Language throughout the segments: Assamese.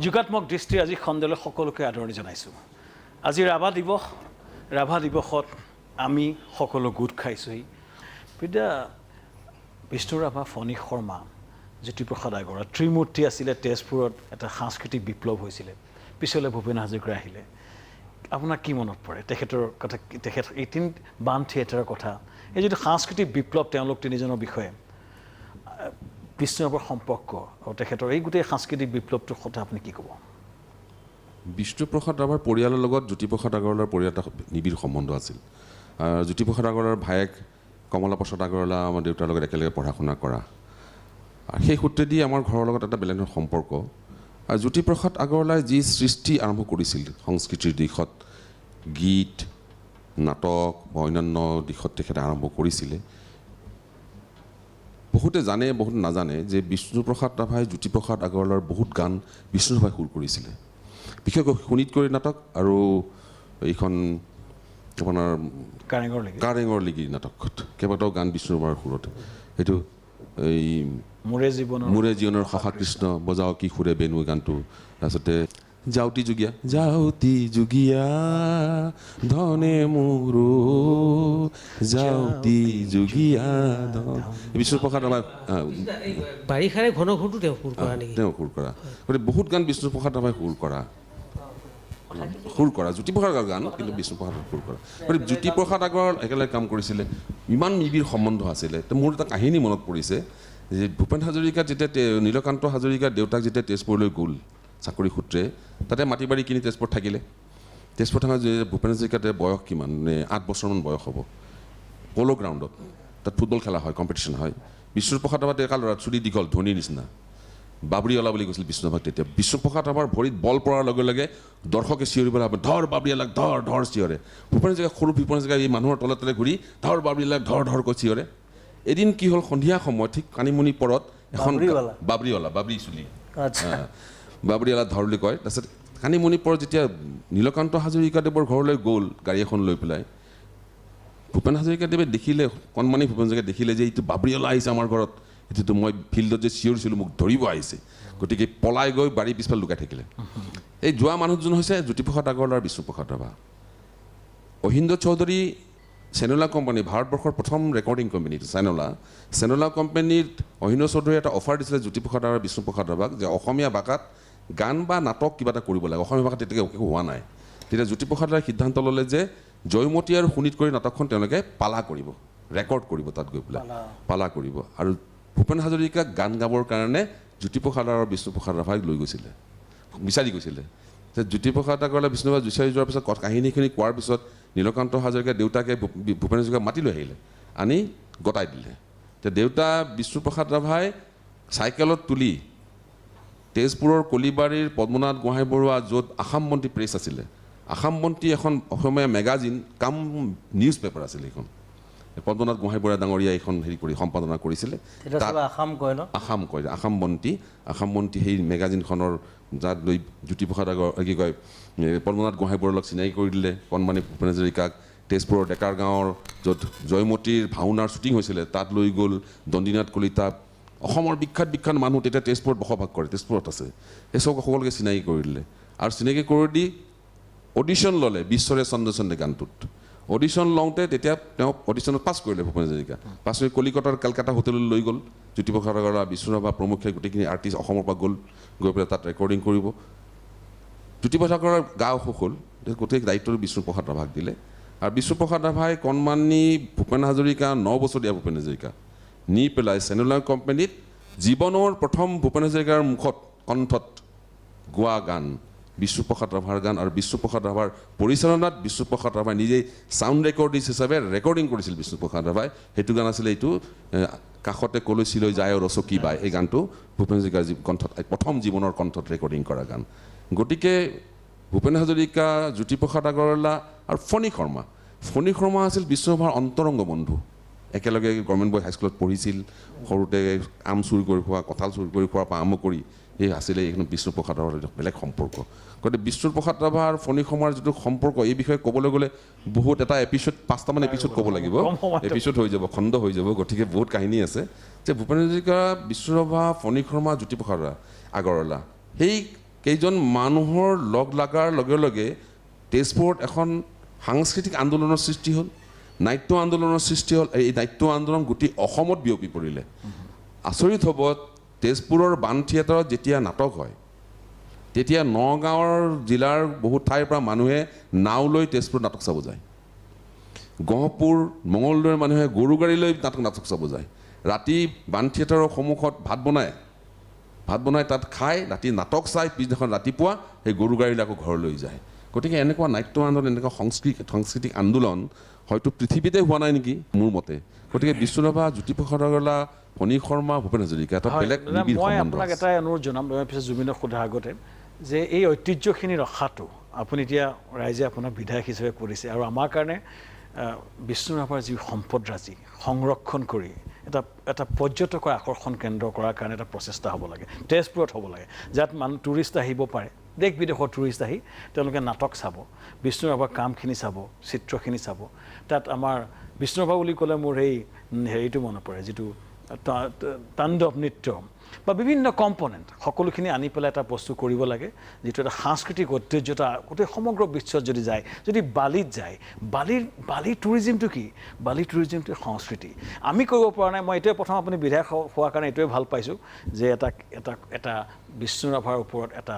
যুগাত্মক দৃষ্টি আজি খণ্ডলৈ সকলোকে আদৰণি জনাইছোঁ। আজি ৰাভা দিৱসত আমি সকলো গোট খাইছোঁহি। বিদ্যা বিষ্ণু ৰাভা, ফণী শৰ্মা, জ্যোতিপ্ৰসাদ আগৰৱালা, ত্ৰিমূৰ্তি আছিলে। তেজপুৰত এটা সাংস্কৃতিক বিপ্লৱ হৈছিলে। পিছলৈ ভূপেন হাজৰিকা আহিলে। আপোনাৰ কি মনত পৰে তেখেতৰ কথা? তেখেত 18 বাণ থিয়েটাৰৰ কথা, এই যিটো সাংস্কৃতিক বিপ্লৱ, তেওঁলোক তিনিজনৰ বিষয়ে, বিষ্ণু ৰাভাৰ সম্পৰ্ক আৰু তেখেতৰ এই গোটেই সাংস্কৃতিক বিপ্লৱটোৰ কথা আপুনি কি ক'ব? বিষ্ণুপ্ৰসাদ ৰাভাৰ পৰিয়ালৰ লগত জ্যোতিপ্ৰসাদ আগৰৱালাৰ পৰিয়াল এটা নিবিড় সম্বন্ধ আছিল। জ্যোতিপ্ৰসাদ আগৰৱালাৰ ভায়েক কমলা প্ৰসাদ আগৰৱালা আমাৰ দেউতাৰ লগত একেলগে পঢ়া শুনা কৰা, আৰু সেই সূত্ৰেদি আমাৰ ঘৰৰ লগত এটা বেলেগ সম্পৰ্ক। আৰু জ্যোতিপ্ৰসাদ আগৰৱালাই যি সৃষ্টি আৰম্ভ কৰিছিল সংস্কৃতিৰ দিশত, গীত, নাটক বা অন্যান্য দিশত তেখেতে আৰম্ভ কৰিছিলে। বহুতে জানে, বহুত নাজানে যে বিষ্ণুপ্ৰসাদ ৰাভাই জ্যোতিপ্ৰসাদ আগৰৱালাৰ বহুত গান বিষ্ণু ৰাভাই সুৰ কৰিছিলে। বিশেষকৈ শোণিতকৰী নাটক আৰু এইখন আপোনাৰ কাৰেঙৰ লিগিৰ নাটকত কেইবাটাও গান বিষ্ণু ৰাভাৰ সুৰত। সেইটো এই মোৰে জীৱনৰ শাখা কৃষ্ণ বজাও কি সুৰে বেনু গানটো, তাৰপিছতে যাওঁতি যুগীয়া ধনে মোৰো যাওঁতি যুগীয়া ধন, বিষ্ণুপ্ৰসাদ ৰাভাই বাৰিষাৰে ঘন ঘৰটো তেওঁ সুৰ কৰা নেকি? তেওঁ সুৰ কৰা। গতিকে বহুত গান বিষ্ণুপ্ৰসাদ ৰাভাই সুৰ কৰা। জ্যোতিপ্ৰসাদ গান, কিন্তু বিষ্ণুপ্ৰসাদ সুৰ কৰা। গতিকে জ্যোতিপ্ৰসাদ আগৰৱালা একেলগে কাম কৰিছিলে, ইমান নিবিড় সম্বন্ধ আছিলে। তো মোৰ এটা কাহিনী মনত পৰিছে যে ভূপেন হাজৰিকা যেতিয়া নীলকান্ত হাজৰিকাৰ দেউতাক যেতিয়া তেজপুৰলৈ গ'ল চাকৰি সূত্ৰে, তাতে মাটি বাৰী কিনি তেজপুৰত থাকিলে। তেজপুৰত থকা ভূপেন হাজৰিকাতে বয়স কিমান, 8 বছৰমান বয়স হ'ব। প'ল' গ্ৰাউণ্ডত তাত ফুটবল খেলা হয়, কম্পিটিশ্যন হয়। বিষ্ণুপ্ৰসাদ ৰাভা ডেকা ল'ৰা, চুলি দীঘল, ধনীৰ নিচিনা, বাবৰিৱালা বুলি কৈছিল বিষ্ণু ৰাভাক তেতিয়া। বিষ্ণুপ্ৰসাদ ৰাভাৰ ভৰিত বল পৰাৰ লগে লগে দৰ্শকে চিঞৰিবলৈ ধৰ বাবৰিৱালাক ধৰ ধৰ চিঞৰে। ভূপেন হাজৰিকা সৰু ভূপেন হাজৰিকা এই মানুহৰ তলে তলে ঘূৰি ধৰ বাবৰিৱালাক ধৰ ধৰকৈ চিঞৰে। এদিন কি হ'ল, সন্ধিয়া সময়ত ঠিক কানিমুনি পৰত এখন বাবৰি চুলি বাবৰিৱালা ধৰ বুলি কয়। তাৰপিছত কানিমুনি পৰত যেতিয়া নীলকান্ত হাজৰিকাদেৱৰ ঘৰলৈ গ'ল গাড়ী এখন লৈ পেলাই, ভূপেন হাজৰিকাদেৱে দেখিলে, কণমানি ভূপেন হাজৰিকাই দেখিলে যে এইটো বাবৰিৱালা আহিছে আমাৰ ঘৰত, এইটোতো মই ফিল্ডত যে চিঞৰিছিলোঁ মোক ধৰিব আহিছে। গতিকে পলাই গৈ বাৰীৰ পিছফালে লুকাই থাকিলে। এই যোৱা মানুহজন হৈছে জ্যোতিপ্ৰসাদ আগৰৱালা আৰু বিষ্ণুপ্ৰসাদ ৰাভা। অহিন্দ্ৰ চৌধুৰী চেনোলা কোম্পানী, ভাৰতবৰ্ষৰ প্ৰথম ৰেকৰ্ডিং কোম্পানী চেনোলা কোম্পানীত অহিন্দ্ৰ চৌধুৰীয়ে এটা অফাৰ দিছিলে জ্যোতিপ্ৰসাদ আৰু বিষ্ণুপ্ৰসাদ ৰাভাক যে অসমীয়া ভাষাত গান বা নাটক কিবা এটা কৰিব লাগে। অসমীয়া ভাষাত তেতিয়া একো হোৱা নাই। তেতিয়া জ্যোতিপ্ৰসাদ ৰাভাই সিদ্ধান্ত ল'লে যে জয়মতী আৰু শোণিতকৰী নাটকখন তেওঁলোকে পালা কৰিব, ৰেকৰ্ড কৰিব, তাত গৈ পেলাই পালা কৰিব। আৰু ভূপেন হাজৰিকাক গান গাবৰ কাৰণে জ্যোতিপ্ৰসাদ আৰু বিষ্ণুপ্ৰসাদ ৰাভাই লৈ গৈছিলে, বিচাৰি গৈছিলে। জ্যোতিপ্ৰসাদ আগৰৱালা বিষ্ণুপ্ৰসাদ বিচাৰি যোৱাৰ পিছত কাহিনীখিনি কোৱাৰ পিছত নীলকান্ত হাজৰিকাৰ দেউতাকে ভূপেন হাজৰিকাক মাতি লৈ আহিলে, আনি গতাই দিলে। দেউতা বিষ্ণুপ্ৰসাদ ৰাভাই চাইকেলত তুলি তেজপুৰৰ কলিবাৰীৰ পদ্মনাথ গোহাঁই বৰুৱা, য'ত আসাম বন্তি প্ৰেছ আছিলে, আসাম বন্তি এখন অসমীয়া মেগাজিন কাম নিউজ পেপাৰ আছিলে, এইখন পদ্মনাথ গোহাঁই বৰুৱা ডাঙৰীয়া এইখন হেৰি কৰি সম্পাদনা কৰিছিলে। আসাম বন্তি সেই মেগাজিনখনৰ যাত লৈ জ্যোতিপ্ৰসাদ কি কয় পদ্মনাথ গোহাঁই বৰুৱাক চিনাকি কৰি দিলে। কণমানি ভূপেন হাজৰিকাক তেজপুৰৰ ডেকাৰ গাঁৱৰ য'ত জয়মতীৰ ভাওনাৰ শ্বুটিং হৈছিলে তাত লৈ গ'ল। দণ্ডিনাথ কলিতা, অসমৰ বিখ্যাত মানুহ তেতিয়া তেজপুৰত বসবাস কৰে, তেজপুৰত আছে, এই চব সকলোকে চিনাকি কৰি দিলে। আৰু চিনাকি কৰি দি অডিশ্যন ল'লে বিশ্বৰে চন্দ্ৰচন্দ্ৰে গানটোত। অডিশ্যন লওঁতে তেতিয়া তেওঁ অডিশ্যনত পাছ কৰিলে ভূপেন হাজৰিকা। পাছ কৰি কলিকতাৰ কেলকাতা হোটেললৈ লৈ গ'ল। জ্যোতিপ্ৰসাদ আগৰৱালা, বিষ্ণু ৰাভা প্ৰমুখ্যে গোটেইখিনি আৰ্টিষ্ট অসমৰ পৰা গৈ পেলাই তাত ৰেকৰ্ডিং কৰিব। জ্যোতিপ্ৰসাদ আগৰৱালাৰ গা অসুখ হ'ল, গোটেই দায়িত্বটো বিষ্ণুপ্ৰসাদ ৰাভাক দিলে। আৰু বিষ্ণুপ্ৰসাদ ৰাভাই কণমানি ভূপেন হাজৰিকা, 9 বছৰীয়া ভূপেন হাজৰিকা নি পেলাই চেনোলা কোম্পানীত জীৱনৰ প্ৰথম ভূপেন হাজৰিকাৰ কণ্ঠত গোৱা গান বিষ্ণুপ্ৰসাদ ৰাভাৰ গান। আৰু বিষ্ণুপ্ৰসাদ ৰাভাৰ পৰিচালনাত বিষ্ণুপ্ৰসাদ ৰাভাই নিজেই চাউণ্ড ৰেকৰ্ডিষ্ট হিচাপে ৰেকৰ্ডিং কৰিছিল বিষ্ণুপ্ৰসাদ ৰাভাই। সেইটো গান আছিলে এইটো কাষতে কলচীলৈ যায় ৰচকী বাই, এই গানটো ভূপেন হাজৰিকাৰ কণ্ঠত প্ৰথম জীৱনৰ কণ্ঠত ৰেকৰ্ডিং কৰা গান। গতিকে ভূপেন হাজৰিকা, জ্যোতিপ্ৰসাদ আগৰৱালা আৰু ফণী শৰ্মা আছিল বিষ্ণু ৰাভাৰ অন্তৰংগ বন্ধু। একেলগে গভৰ্ণমেণ্ট বইজ হাইস্কুলত পঢ়িছিল। সৰুতে আম চুৰি কৰি খোৱা, কঁঠাল চুৰি কৰি খোৱাৰ পৰা আৰম্ভ কৰি এই আছিলে এইখন বিষ্ণুপ্ৰসাদ ৰাভাৰ বেলেগ সম্পৰ্ক। গতিকে বিষ্ণুপ্ৰসাদ ৰাভা আৰু ফণী শৰ্মাৰ যিটো সম্পৰ্ক, এই বিষয়ে ক'বলৈ গ'লে বহুত এটা এপিছ'ড, 5টামান এপিছ'ড ক'ব লাগিব, এপিছ'ড হৈ যাব, খণ্ড হৈ যাব। গতিকে বহুত কাহিনী আছে যে ভূপেন হাজৰিকা, বিষ্ণু ৰাভা, ফণী শৰ্মা, জ্যোতিপ্ৰসাদ আগৰৱালা, সেই কেইজন মানুহৰ লগ লগাৰ লগে লগে তেজপুৰত এখন সাংস্কৃতিক আন্দোলনৰ সৃষ্টি হ'ল, নাট্য আন্দোলনৰ সৃষ্টি হ'ল। এই নাট্য আন্দোলন গোটেই অসমত বিয়পি পৰিলে। আচৰিত হ'ব, তেজপুৰৰ বাণ থিয়েটাৰত যেতিয়া নাটক হয় তেতিয়া নগাঁৱৰ জিলাৰ বহুত ঠাইৰ পৰা মানুহে নাও লৈ তেজপুৰত নাটক চাব যায়। গহপুৰ মঙলদৈৰ মানুহে গৰু গাড়ী লৈ নাটক চাব যায়। ৰাতি বাণ থিয়েটাৰৰ সন্মুখত ভাত বনাই তাত খাই ৰাতি নাটক চাই পিছদিনাখন ৰাতিপুৱা সেই গৰু গাড়ী আকৌ ঘৰলৈ যায়। গতিকে এনেকুৱা নাট্য আন্দোলন, এনেকুৱা সাংস্কৃতিক আন্দোলন হয়তো পৃথিৱীতে হোৱা নাই নেকি মোৰ মতে। গতিকে বিষ্ণুৰাভা, জ্যোতিপ্ৰসাদ আগৰৱালা, ফণী শৰ্মা, ভূপেন হাজৰিকা এটা বেলেগ নিবিড় মই সম্বন্ধ আপোনাক আছে। এটাই অনুৰোধ জনাম, পিছত জুবিনক সোধাৰ আগতে, যে এই ঐতিহ্যখিনি ৰখাটো আপুনি এতিয়া ৰাইজে আপোনাক বিধায়ক হিচাপে কৰিছে, আৰু আমাৰ কাৰণে বিষ্ণুৰাভাৰ যি সম্পদৰাজি সংৰক্ষণ কৰি এটা পৰ্যটকৰ আকৰ্ষণ কেন্দ্ৰ কৰাৰ কাৰণে এটা প্ৰচেষ্টা হ'ব লাগে, তেজপুৰত হ'ব লাগে, যাত মানুহ টুৰিষ্ট আহিব পাৰে, দেশ বিদেশৰ টুৰিষ্ট আহি তেওঁলোকে নাটক চাব, বিষ্ণুৰাভাৰ কামখিনি চাব, চিত্ৰখিনি চাব। তাত আমাৰ বিষ্ণুৰাভা বুলি ক'লে মোৰ হেৰিটো মনত পৰে, যিটো তাণ্ডৱ নৃত্য বা বিভিন্ন কম্পনেণ্ট সকলোখিনি আনি পেলাই এটা বস্তু কৰিব লাগে, যিটো এটা সাংস্কৃতিক ঐতিহ্যতা গোটেই সমগ্ৰ বিশ্বত যদি যায়, যদি বালিত যায়। বালি টুৰিজিমটো কি? বালি টুৰিজিমটো সংস্কৃতি। আমি কৰিব পৰা নাই। মই এইটোৱে প্ৰথম আপুনি বিধায়ক হোৱাৰ কাৰণে এইটোৱে ভাল পাইছোঁ যে এটা বিষ্ণুৰাভাৰ ওপৰত এটা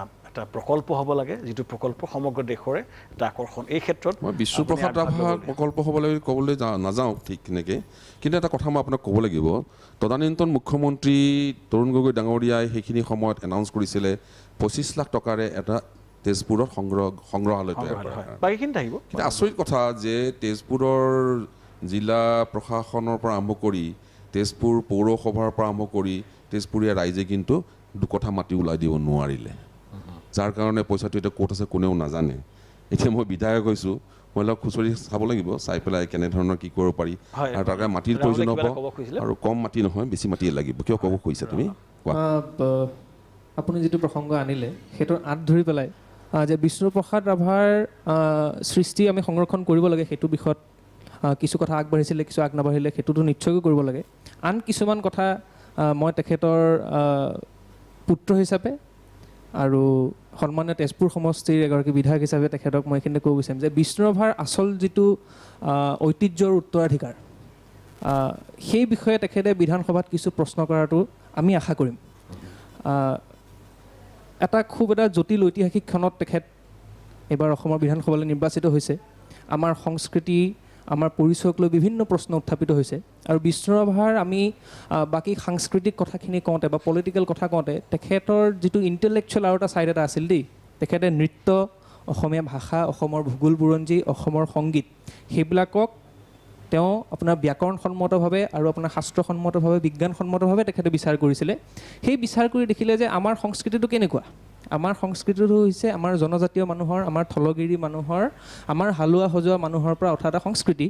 প্ৰকল্প হ'ব লাগে, যিটো প্ৰকল্প সমগ্ৰ দেশৰে এটা আকৰ্ষণ। এই ক্ষেত্ৰত মই বিষ্ণুপ্ৰসাদ ৰাভাৰ প্ৰকল্প হ'বলৈ ক'বলৈ নাযাওঁ ঠিক তেনেকৈ, কিন্তু এটা কথা মই আপোনাক ক'ব লাগিব। তদানীন্তন মুখ্যমন্ত্ৰী তৰুণ গগৈ ডাঙৰীয়াই সেইখিনি সময়ত এনাউন্স কৰিছিলে 25 লাখ টকাৰে এটা তেজপুৰত সংগ্ৰহালয় তৈয়াৰ কৰা। বাকীখিনি থাকিব। কিন্তু আচৰিত কথা যে তেজপুৰৰ জিলা প্ৰশাসনৰ পৰা আৰম্ভ কৰি, তেজপুৰ পৌৰসভাৰ পৰা আৰম্ভ কৰি তেজপুৰীয়া ৰাইজে কিন্তু দুকঠা মাটি ওলাই দিব নোৱাৰিলে, যাৰ কাৰণে পইচাটো এতিয়া ক'ত আছে কোনেও নাজানে। এতিয়া মই বিধায়ক হৈছোঁ, মই অলপ খুচৰি চাব লাগিব, চাই পেলাই কেনেধৰণৰ কি কৰিব পাৰি, আৰু তাৰ কাৰণে মাটিৰ প্ৰয়োজন হ'ব, আৰু কম মাটি নহয়, বেছি মাটিয়ে লাগিব। কিয় ক'ব খুজিছা তুমি? আপুনি যিটো প্ৰসংগ আনিলে সেইটোৰ আঁত ধৰি পেলাই যে বিষ্ণুপ্ৰসাদ ৰাভাৰ সৃষ্টি আমি সংৰক্ষণ কৰিব লাগে, সেইটো বিষয়ত কিছু কথা আগবাঢ়িছিলে, কিছু আগ নাবাঢ়িলে, সেইটোতো নিশ্চয়কৈ কৰিব লাগে। আন কিছুমান কথা মই তেখেতৰ পুত্ৰ হিচাপে আৰু সন্মানীয় তেজপুৰ সমষ্টিৰ এগৰাকী বিধায়ক হিচাপে তেখেতক মই এইখিনিতে ক'ব বিচাৰিম যে বিষ্ণুৰাভাৰ আচল যিটো ঐতিহ্যৰ উত্তৰাধিকাৰ, সেই বিষয়ে তেখেতে বিধানসভাত কিছু প্ৰশ্ন কৰাটো আমি আশা কৰিম। এটা জটিল ঐতিহাসিক ক্ষণত তেখেত এইবাৰ অসমৰ বিধানসভালৈ নিৰ্বাচিত হৈছে। আমাৰ সংস্কৃতি, আমাৰ পৰিচয়ক লৈ বিভিন্ন প্ৰশ্ন উত্থাপিত হৈছে, আৰু বিষ্ণুৰাভাৰ আমি বাকী সাংস্কৃতিক কথাখিনি কওঁতে বা পলিটিকেল কথা কওঁতে তেখেতৰ যিটো ইণ্টেলেকচুৱেল আৰু এটা ছাইড এটা আছিল দেই। তেখেতে নৃত্য, অসমীয়া ভাষা, অসমৰ ভূগোল বুৰঞ্জী, অসমৰ সংগীত, সেইবিলাকক তেওঁ আপোনাৰ ব্যাকৰণসন্মতভাৱে আৰু আপোনাৰ শাস্ত্ৰসন্মতভাৱে, বিজ্ঞানসন্মতভাৱে তেখেতে বিচাৰ কৰিছিলে। সেই বিচাৰ কৰি দেখিলে যে আমাৰ সংস্কৃতিটো কেনেকুৱা। আমাৰ সংস্কৃতিটো হৈছে আমাৰ জনজাতীয় মানুহৰ, আমাৰ থলগিৰি মানুহৰ, আমাৰ হালোৱা সজোৱা মানুহৰ পৰা উঠা এটা সংস্কৃতি,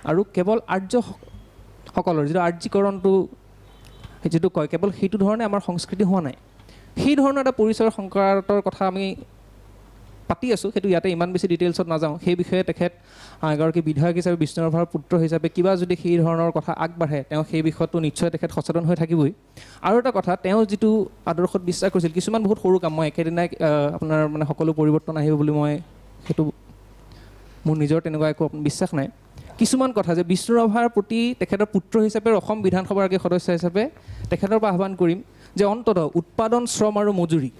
আৰু কেৱল আৰ্যসকলৰ যিটো আৰ্যীকৰণটো যিটো কয়, কেৱল সেইটো ধৰণে আমাৰ সংস্কৃতি হোৱা নাই। সেই ধৰণৰ এটা পৰিচয়ৰ সংক্ৰান্তৰ কথা আমি পাতি আছোঁ, সেইটো ইয়াতে ইমান বেছি ডিটেইলছত নাযাওঁ। সেই বিষয়ে তেখেত এগৰাকী বিধায়ক হিচাপে, বিষ্ণুৰাভাৰ পুত্ৰ হিচাপে কিবা যদি সেই ধৰণৰ কথা আগবাঢ়ে, তেওঁ সেই বিষয়টো নিশ্চয় তেখেত সচেতন হৈ থাকিবই। আৰু এটা কথা, তেওঁ যিটো আদৰ্শত বিশ্বাস কৰিছিল, কিছুমান বহুত সৰু কাম, মই একেদিনাই আপোনাৰ মানে সকলো পৰিৱৰ্তন আহিব বুলি মই সেইটো মোৰ নিজৰ তেনেকুৱা একো বিশ্বাস নাই। কিছুমান কথা যে বিষ্ণুৰাভাৰ প্ৰতি তেখেতৰ পুত্ৰ হিচাপে, অসম বিধানসভাৰ এগৰাকী সদস্য হিচাপে তেখেতৰ পৰা আহ্বান কৰিম যে অন্ততঃ উৎপাদন শ্ৰম আৰু মজুৰি,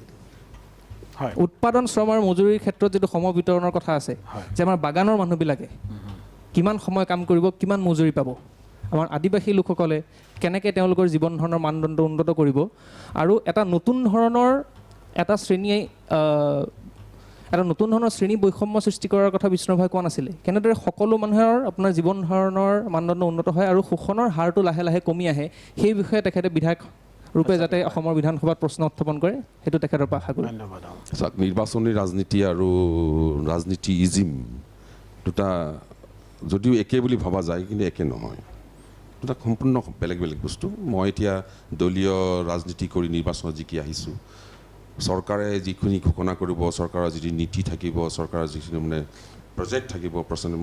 উৎপাদন শ্ৰম আৰু মজুৰিৰ ক্ষেত্ৰত যিটো সমবিতৰণৰ কথা আছে, যে আমাৰ বাগানৰ মানুহবিলাকে কিমান সময় কাম কৰিব, কিমান মজুৰি পাব, আমাৰ আদিবাসী লোকসকলে কেনেকৈ তেওঁলোকৰ জীৱন ধৰণৰ মানদণ্ড উন্নত কৰিব, আৰু এটা নতুন ধৰণৰ শ্ৰেণী বৈষম্য সৃষ্টি কৰাৰ কথা বিষ্ণুৰাভাই কোৱা নাছিলে। কেনেদৰে সকলো মানুহৰ আপোনাৰ জীৱন ধৰণৰ মানদণ্ড উন্নত হয় আৰু শোষণৰ হাৰটো লাহে লাহে কমি আহে, সেই বিষয়ে তেখেতে বিধায়ক ৰূপে যাতে অসমৰ বিধানসভাত প্ৰশ্ন উত্থাপন কৰে, সেইটো তেখেতৰ পৰা আশা কৰোঁ। চাওক, নিৰ্বাচনী ৰাজনীতি আৰু ৰাজনীতিইজিম দুটা যদিও একে বুলি ভবা যায়, কিন্তু একে নহয়, দুটা সম্পূৰ্ণ বেলেগ বেলেগ বস্তু। মই এতিয়া দলীয় ৰাজনীতি কৰি নিৰ্বাচনত জিকি আহিছোঁ। চৰকাৰে যিখিনি ঘোষণা কৰিব, চৰকাৰৰ যিটো নীতি থাকিব, চৰকাৰৰ যিখিনি মানে প্ৰজেক্ট থাকিব,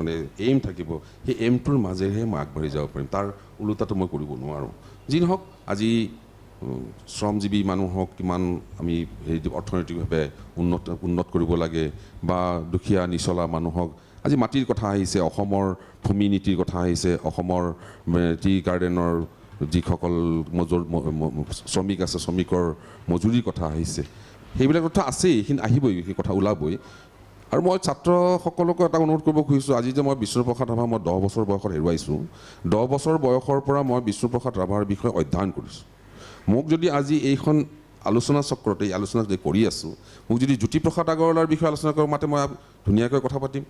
মানে এইম থাকিব, সেই এইমটোৰ মাজেৰেহে মই আগবাঢ়ি যাব পাৰিম। তাৰ ওলোটাটো মই কৰিব নোৱাৰোঁ। যি নহওক, আজি শ্ৰমজীৱী মানুহক কিমান আমি হেৰি অৰ্থনৈতিকভাৱে উন্নত কৰিব লাগে বা দুখীয়া নিচলা মানুহক আজি মাটিৰ কথা আহিছে অসমৰ ভূমি নীতিৰ কথা আহিছে অসমৰ টি গাৰ্ডেনৰ যিসকল শ্ৰমিক আছে শ্ৰমিকৰ মজুৰিৰ কথা আহিছে সেইবিলাক কথা আছেই এইখিনি আহিবই সেই কথা ওলাবই আৰু মই ছাত্ৰসকলকো এটা অনুৰোধ কৰিব খুজিছোঁ আজি যে মই বিষ্ণুপ্ৰসাদ ৰাভা মই 10 বছৰ বয়সত হেৰুৱাইছোঁ 10 বছৰ বয়সৰ পৰা মই বিষ্ণুপ্ৰসাদ ৰাভাৰ বিষয়ে অধ্যয়ন কৰিছোঁ মোক যদি আজি এইখন আলোচনা চক্ৰত এই আলোচনা যে কৰি আছোঁ মোক যদি জ্যোতিপ্ৰসাদ আগৰৱালাৰ বিষয়ে আলোচনা কৰিব মাতে মই ধুনীয়াকৈ কথা পাতিম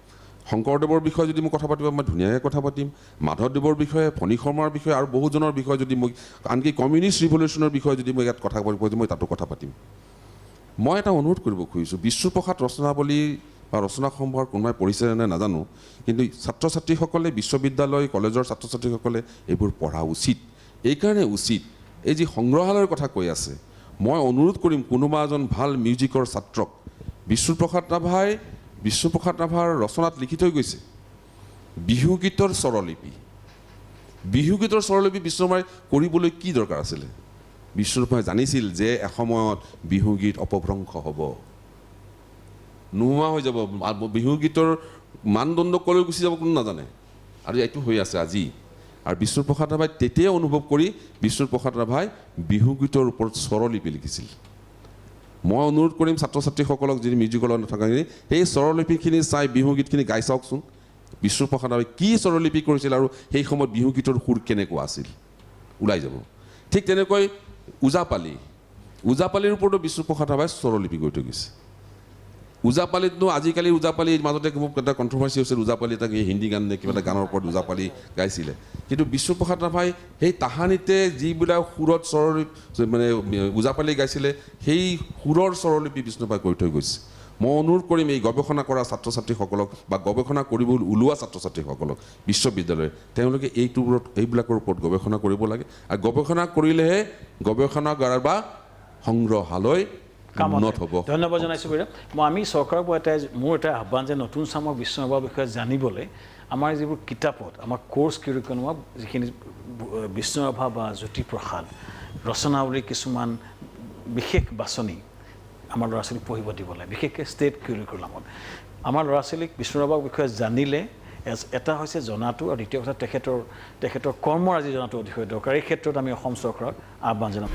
শংকৰদেৱৰ বিষয়ে যদি মোক কথা পাতিব মই ধুনীয়াকৈ কথা পাতিম মাধৱদেৱৰ বিষয়ে ফণী শৰ্মাৰ বিষয়ে আৰু বহুজনৰ বিষয়ে যদি মোক আনকি কমিউনিষ্ট ৰিভলিউশ্যনৰ বিষয়ে যদি মই ইয়াত কথা পাতিব মই তাতো কথা পাতিম মই এটা অনুৰোধ কৰিব খুজিছোঁ বিষ্ণুপ্ৰসাদ ৰচনাৱলী বা ৰচনা সম্ভাৰ কোনোবাই পঢ়িছে নে নাজানো কিন্তু ছাত্ৰ ছাত্ৰীসকলে বিশ্ববিদ্যালয় কলেজৰ ছাত্ৰ ছাত্ৰীসকলে এইবোৰ পঢ়া উচিত এইকাৰণে উচিত এই যি সংগ্ৰহালয়ৰ কথা কৈ আছে মই অনুৰোধ কৰিম কোনোবা এজন ভাল মিউজিকৰ ছাত্ৰক বিষ্ণুপ্ৰসাদ ৰাভাৰ ৰচনাত লিখি থৈ গৈছে বিহুগীতৰ স্বৰলিপি বিষ্ণুপ্ৰসাদে কৰিবলৈ কি দৰকাৰ আছিলে বিষ্ণুপ্ৰসাদে জানিছিল যে এসময়ত বিহুগীত অপভ্ৰংশ হ'ব নোহোৱা হৈ যাব বিহুগীতৰ মানদণ্ড কলৈ গুচি যাব কোনো নাজানে আৰু এইটো হৈ আছে আজি আৰু বিষ্ণুপ্ৰসাদ ৰাভাই তেতিয়াই অনুভৱ কৰি বিষ্ণুপ্ৰসাদ ৰাভাই বিহুগীতৰ ওপৰত স্বৰলিপি লিখিছিল মই অনুৰোধ কৰিম ছাত্ৰ ছাত্ৰীসকলক যদি মিউজিকৰ লগত নাথাকে সেই স্বৰলিপিখিনি চাই বিহুগীতখিনি গাই চাওকচোন বিষ্ণুপ্ৰসাদ ৰাভাই কি স্বৰলিপি কৰিছিল আৰু সেই সময়ত বিহুগীতৰ সুৰ কেনেকুৱা আছিল ওলাই যাব ঠিক তেনেকৈ ওজাপালিৰ ওপৰতো বিষ্ণুপ্ৰসাদ ৰাভাই স্বৰলিপি কৰি থৈ গৈছে ওজাপালিতনো আজিকালি ওজাপালিৰ মাজতে মোক এটা কণ্ট্ৰভাৰ্চি হৈছিল ওজাপালি এটা হিন্দী গান নে কিবা এটা গানৰ ওপৰত ওজাপালি গাইছিলে কিন্তু বিষ্ণুপ্ৰসাদ ৰাভাই সেই তাহানিতে যিবিলাক সুৰত মানে ওজাপালি গাইছিলে সেই সুৰৰ স্বৰলিপি বিষ্ণুপ্ৰসাদে কৰি থৈ গৈছে মই অনুৰোধ কৰিম এই গৱেষণা কৰা ছাত্ৰ ছাত্ৰীসকলক বা গৱেষণা কৰিব ওলোৱা ছাত্ৰ ছাত্ৰীসকলক বিশ্ববিদ্যালয় তেওঁলোকে এইবিলাকৰ ওপৰত গৱেষণা কৰিব লাগে আৰু গৱেষণা কৰিলেহে গৱেষণাগাৰ বা সংগ্ৰহালয় উন্নত হ'ব ধন্যবাদ জনাইছোঁ বাইদেউ আমি চৰকাৰৰ পৰা মোৰ এটা আহ্বান যে নতুন চামৰ বিষ্ণুৰাভাৰ বিষয়ে জানিবলৈ আমাৰ যিবোৰ কিতাপত আমাৰ কোৰ্চ কাৰিকুলামত যিখিনি বিষ্ণুৰাভা বা জ্যোতিপ্ৰসাদ ৰচনাৱলীৰ কিছুমান বিশেষ বাছনি আমাৰ ল'ৰা ছোৱালীক পঢ়িব দিব লাগে বিশেষকৈ ষ্টেট কাৰিকুলামত আমাৰ ল'ৰা ছোৱালীক বিষ্ণুৰাভাৰ বিষয়ে জানিলে এটা হৈছে জনাটো আৰু দ্বিতীয় কথা তেখেতৰ কৰ্মৰাজি জনাটো অতিশয় দৰকাৰ এই ক্ষেত্ৰত আমি অসম চৰকাৰক আহ্বান জনাম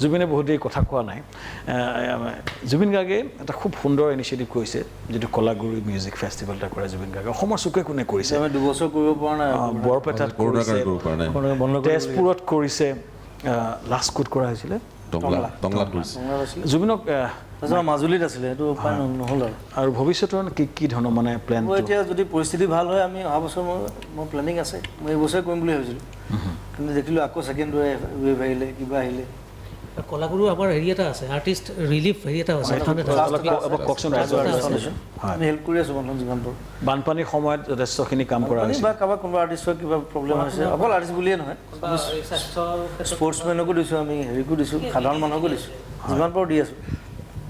জুবিনে বহুত দেৰি কথা কোৱা নাই জুবিন গাৰ্গে এটা খুব সুন্দৰ ইনিচিয়েটিভ কৰিছে যিটো কলাগুৰু মিউজিক ফেষ্টিভেল এটা কৰে জুবিন গাৰ্গে অসমৰ চুকে কোনে কৰিছে আমি 2 বছৰ কৰিব পৰা নাই বৰপেটাত কৰিছে তেজপুৰত কৰিছে লাষ্ট কোট কৰা হৈছিলে জুবিনক মাজুলীত আছিলে সেইটো উপায় নহ'ল আৰু ভৱিষ্যতৰ কি ধৰণৰ মানে প্লেন এতিয়া যদি পৰিস্থিতি ভাল হয় আমি অহা বছৰ মোৰ প্লেনিং আছে মই এই বছৰে কৰিম বুলি ভাবিছিলোঁ কিন্তু দেখিলোঁ আকৌ ছেকেণ্ড ৱেভ আহিলে কিবা আহিলে কলাগুৰু আমাৰ হেৰি এটা আছে আৰ্টিষ্ট ৰিলিফ হেৰি এটা আছে কওকচোন আমি হেল্প কৰি আছোঁ বন্ধন জীৱনবোৰ বানপানীৰ সময়ত যথেষ্টখিনি কাম কৰা হৈছে বা কাৰোবাৰ কোনোবা আৰ্টিষ্টৰ কিবা প্ৰব্লেম হৈছে অকল আৰ্টিষ্ট বুলিয়ে নহয় স্পৰ্টছমেনকো দিছোঁ আমি হেৰিকো দিছোঁ সাধাৰণ মানুহকো দিছোঁ যিমান পাৰোঁ দি আছোঁ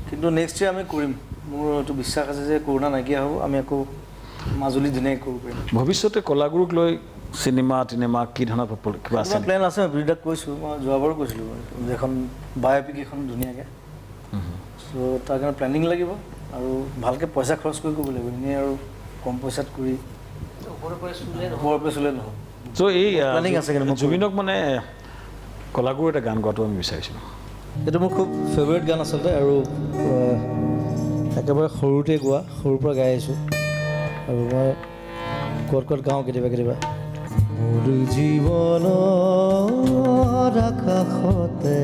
কিন্তু নেক্সট ইয়াৰ আমি কৰিম মোৰ এইটো বিশ্বাস আছে যে কৰোণা নাইকিয়া হ'ব আমি আকৌ মাজুলী ধুনীয়াকৈ কৰিব পাৰিম ভৱিষ্যতে কলাগুৰুক লৈ চিনেমা কি ধৰণৰ কিবা আছে প্লেন আছে বিৰাট কৈছোঁ মই যোৱাবাৰো কৈছিলোঁ এখন বায়'পিক এখন ধুনীয়াকৈ চ' তাৰ কাৰণে প্লেনিং লাগিব আৰু ভালকৈ পইচা খৰচ কৰি কৰিব লাগিব এনেই আৰু কম পইচাত কৰি ওপৰৰ পৰা চুলে নহ'ব চ' এই প্লেনিং আছে কিন্তু জুবিনক মানে কলাগুৰু এটা গান গোৱাটো আমি বিচাৰিছিলোঁ এইটো মোৰ খুব ফেভৰেট গান আচলতে আৰু একেবাৰে সৰুতে গোৱা সৰুৰ পৰা গাই আহিছোঁ আৰু মই ক'ত গাওঁ কেতিয়াবা মোৰ জীৱনৰ আকাশতে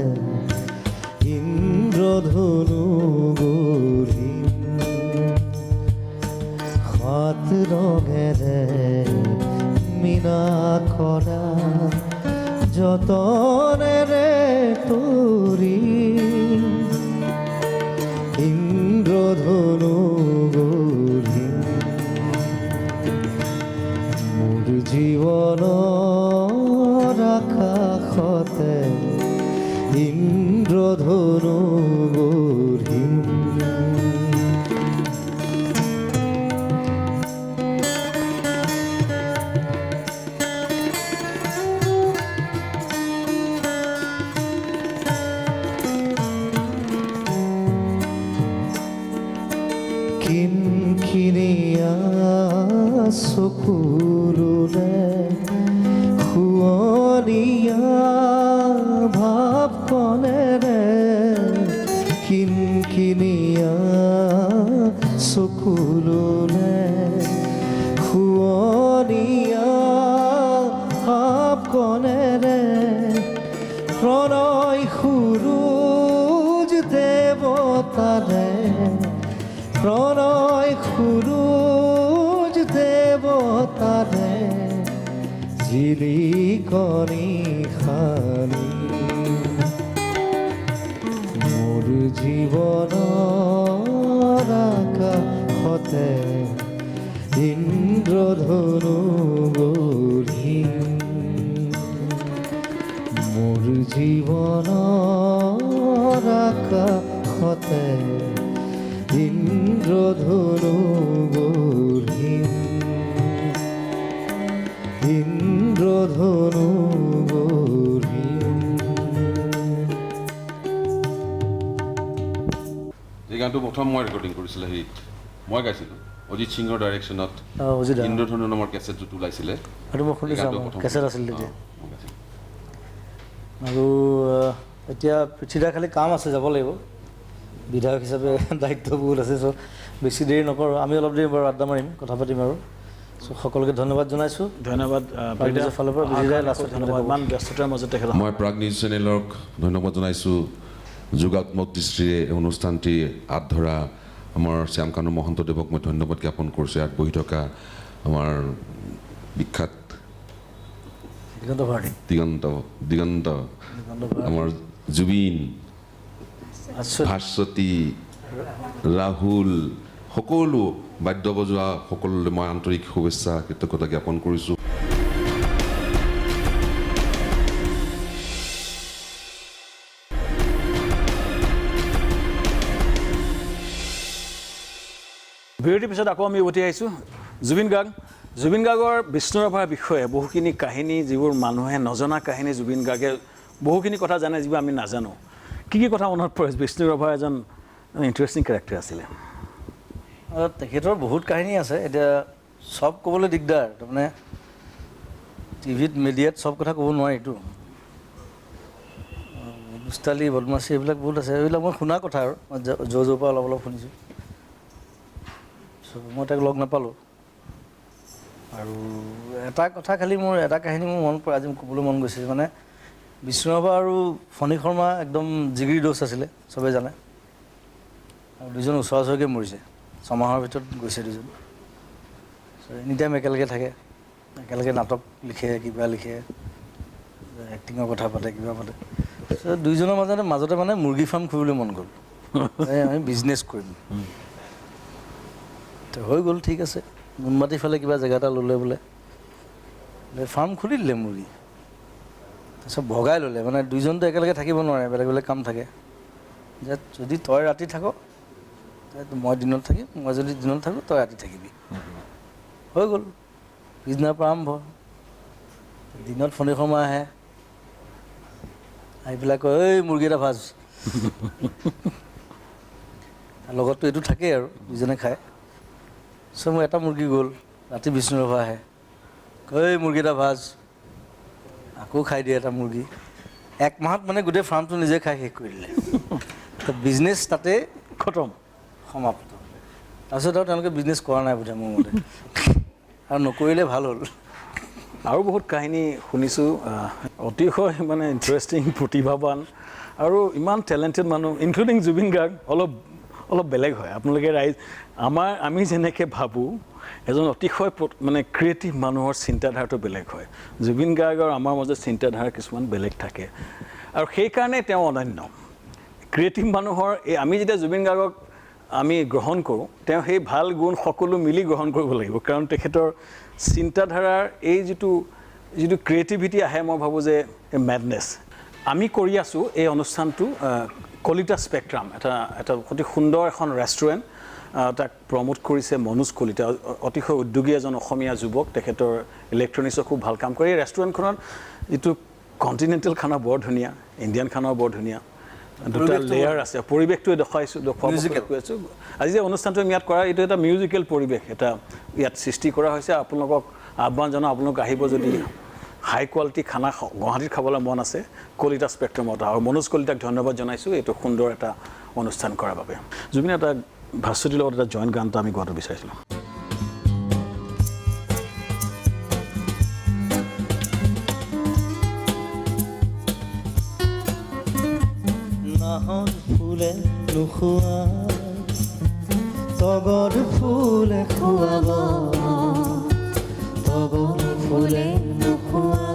ইন্দ্ৰধনু গঢ়িম সাত ৰঙেৰে মীনা কৰা যতনেৰে তৰিম ইন্দ্ৰধনু গঢ়িম মোৰ জীৱনৰ আকাশতে ইন্দ্ৰধনু গঢ়িম চকুলোলে শুৱনীয়া ভাৱ কণেৰে কিনকিনিয়া চকুলোলে শুৱনীয়া ভাৱ কণেৰে প্ৰণয় সুৰুজ দেৱতাৰে প্ৰণয় সুৰুজ দেৱতাৰে জিলিকনি খানি মোৰ জীৱনৰ আকাশতে ইন্দ্ৰধনু গঢ়িম মোৰ জীৱনৰ আকাশতে ইন্দ্ৰধনু গঢ়িম ইন্দ্ৰধনু গঢ়িম। এই গানটো প্ৰথম মই ৰেকৰ্ডিং কৰিছিলোঁ হেৰিত মই গাইছিলোঁ অজিত সিঙৰ ডাইৰেকশ্যনত ইন্দ্ৰধনু নামৰ কেছেটটোত ওলাইছিলে সেইটো মই শুনিছোঁ কেছেট আছিল তেতিয়া আৰু এতিয়া পৃথিৱীৰ খালি কাম আছে যাব লাগিব বিধায়ক হিচাপে দায়িত্ব বহুত আছে চ' বেছি দেৰি নকৰোঁ আমি অলপ দেৰি বাৰু আড্ডা মাৰিম কথা পাতিম আৰু চ' সকলোকে ধন্যবাদ জনাইছোঁ ধন্যবাদ নিজৰ ফালৰ পৰা বিজয় লাষ্টত ধন্যবাদ ইমান ব্যস্ততাৰ মাজত তেখেত মই প্ৰাগ নিউজ চেনেলক ধন্যবাদ জনাইছোঁ যোগাত্মক দৃষ্টিৰে এই অনুষ্ঠানটি আঁত ধৰা আমাৰ শ্যামকানু মহন্তদেৱক মই ধন্যবাদ জ্ঞাপন কৰিছোঁ ইয়াত বহি থকা আমাৰ বিখ্যাত দিগন্ত ভাৰতী দিগন্ত আমাৰ জুবিন আশ্বত ভাস্বতী ৰাহুল সকলো বাদ্য বজোৱা সকলোলৈ মই আন্তৰিক শুভেচ্ছা কৃতজ্ঞতা জ্ঞাপন কৰিছোঁ। বিৰতিৰ পিছত আকৌ আমি উভতি আহিছোঁ জুবিন গাৰ্গৰ বিষ্ণু ৰাভাৰ বিষয়ে বহুখিনি কাহিনী যিবোৰ মানুহে নজনা কাহিনী জুবিন গাৰ্গে বহুখিনি কথা জানে যিবোৰ আমি নাজানো কি কথা মনত পৰে বিষ্ণু ৰাভা এজন ইণ্টাৰেষ্টিং কেৰেক্টাৰ আছিলে তেখেতৰ বহুত কাহিনী আছে এতিয়া চব ক'বলৈ দিগদাৰ তাৰমানে টিভিত মিডিয়াত চব কথা ক'ব নোৱাৰিতো দুষ্টালি বদমাচি এইবিলাক বহুত আছে এইবিলাক মই শুনা কথা আৰু য'ৰ পৰা অলপ অলপ শুনিছোঁ মই তাক লগ নাপালোঁ আৰু এটা কথা খালি মোৰ এটা কাহিনী মোৰ মন পৰে আজি ক'বলৈ মন গৈছে মানে বিষ্ণু ৰাভা আৰু ফণী শৰ্মা একদম জিগিৰি দোষ আছিলে চবেই জানে আৰু দুজন ওচৰা ওচৰিকৈ মৰিছে 6 মাহৰ ভিতৰত গৈছে দুজন এনি টাইম একেলগে থাকে একেলগে নাটক লিখে কিবা লিখে এক্টিঙৰ কথা পাতে কিবা পাতে দুইজনৰ মাজতে মানে মুৰ্গী ফাৰ্ম খুলিবলৈ মন গ'ল আমি বিজনেছ কৰিম হৈ গ'ল ঠিক আছে নুনমাটিৰ ফালে কিবা জেগা এটা ল'লে বোলে ফাৰ্ম খুলি দিলে মুৰ্গী তাৰপিছত ভগাই ল'লে মানে দুইজনটো একেলগে থাকিব নোৱাৰে বেলেগ বেলেগ কাম থাকে যে যদি তই ৰাতি থাক মই দিনত থাকিম মই যদি দিনত থাকোঁ তই ৰাতি থাকিবি হৈ গ'ল পিছদিনাৰ পৰা আৰম্ভ দিনত ফণী শৰ্মা আহে আহি পেলাই কয় ঐ মুৰ্গী এটা ভাজ লগততো এইটো থাকেই আৰু দুজনে খায় চ' মোৰ এটা মুৰ্গী গ'ল ৰাতি বিষ্ণু ৰাভা আহে ঐ মুৰ্গী এটা ভাজ আকৌ খাই দিয়ে এটা মুৰ্গী 1 মাহত মানে গোটেই ফাৰ্মটো নিজে খাই শেষ কৰি দিলে বিজনেছ তাতে খতম সমাপ্ত তাৰপিছত আৰু তেওঁলোকে বিজনেছ কৰা নাই বোধে মোৰ মতে আৰু নকৰিলে ভাল হ'ল আৰু বহুত কাহিনী শুনিছোঁ অতিশয় মানে ইণ্টাৰেষ্টিং প্ৰতিভাৱান আৰু ইমান টেলেণ্টেড মানুহ ইনক্লুডিং জুবিন গাৰ্গ অলপ বেলেগ হয় আপোনালোকে আমি যেনেকৈ ভাবোঁ এজন অতিশয় মানে ক্ৰিয়েটিভ মানুহৰ চিন্তাধাৰাটো বেলেগ হয় জুবিন গাৰ্গৰ আমাৰ মাজত চিন্তাধাৰা কিছুমান বেলেগ থাকে আৰু সেইকাৰণে তেওঁ অনন্য ক্ৰিয়েটিভ মানুহৰ আমি যেতিয়া জুবিন গাৰ্গক আমি গ্ৰহণ কৰোঁ তেওঁ সেই ভাল গুণ সকলো মিলি গ্ৰহণ কৰিব লাগিব কাৰণ তেখেতৰ চিন্তাধাৰাৰ এই যিটো ক্ৰিয়েটিভিটি আহে মই ভাবোঁ যে মেডনেছ আমি কৰি আছোঁ এই অনুষ্ঠানটো কলিতা স্পেক্ট্ৰাম এটা অতি সুন্দৰ এখন ৰেষ্টুৰেণ্ট তাক প্ৰমোট কৰিছে মনোজ কলিতা অতিশয় উদ্যোগী এজন অসমীয়া যুৱক তেখেতৰ ইলেক্ট্ৰনিক্সৰ খুব ভাল কাম কৰে এই ৰেষ্টুৰেণ্টখনত যিটো কণ্টিনেণ্টেল খানা বৰ ধুনীয়া ইণ্ডিয়ান খানাও বৰ ধুনীয়া দুটা লেয়াৰ আছে পৰিৱেশটো দেখুৱাব কৈ আছোঁ আজি যে অনুষ্ঠানটো আমি ইয়াত কৰা এইটো এটা মিউজিকেল পৰিৱেশ এটা ইয়াত সৃষ্টি কৰা হৈছে আপোনালোকক আহ্বান জনাওঁ আপোনালোক আহিব যদি হাই কোৱালিটি খানা গুৱাহাটীত খাবলৈ মন আছে কলিতা স্পেক্ট্ৰামত আৰু মনোজ কলিতাক ধন্যবাদ জনাইছোঁ এইটো সুন্দৰ এটা অনুষ্ঠান কৰাৰ বাবে জুবিন এটা ভাস্বতীৰ লগত এটা জইণ্ট গান এটা আমি গোৱাটো বিচাৰিছিলোঁ নাহৰ ফুলে নোখোৱা তগৰ ফুলে খুৱাব তগৰ ফুলে নোখোৱা